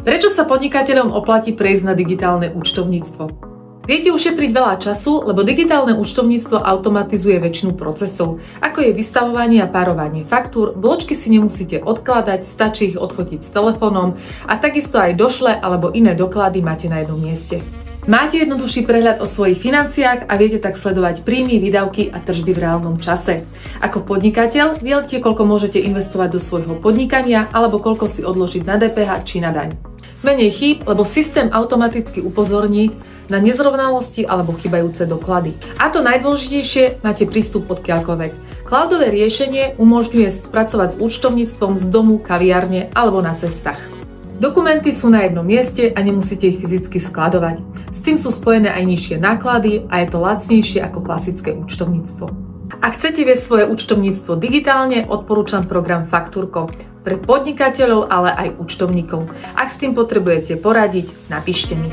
Prečo sa podnikateľom oplatí prejsť na digitálne účtovníctvo? Viete ušetriť veľa času, lebo digitálne účtovníctvo automatizuje väčšinu procesov, ako je vystavovanie a párovanie faktúr, bločky si nemusíte odkladať, stačí ich odfotiť s telefónom a takisto aj došle alebo iné doklady máte na jednom mieste. Máte jednoduchší prehľad o svojich financiách a viete tak sledovať príjmy, výdavky a tržby v reálnom čase. Ako podnikateľ viete, koľko môžete investovať do svojho podnikania alebo koľko si odložiť na DPH či na daň. Menej chýb, lebo systém automaticky upozorní na nezrovnalosti alebo chybajúce doklady. A to najdôležitejšie, máte prístup odkiaľkoľvek. Cloudové riešenie umožňuje spracovať s účtovníctvom z domu, kaviárne alebo na cestách. Dokumenty sú na jednom mieste a nemusíte ich fyzicky skladovať. S tým sú spojené aj nižšie náklady a je to lacnejšie ako klasické účtovníctvo. Ak chcete viesť svoje účtovníctvo digitálne, odporúčam program Faktúrko pre podnikateľov, ale aj účtovníkov. Ak s tým potrebujete poradiť, napíšte mi.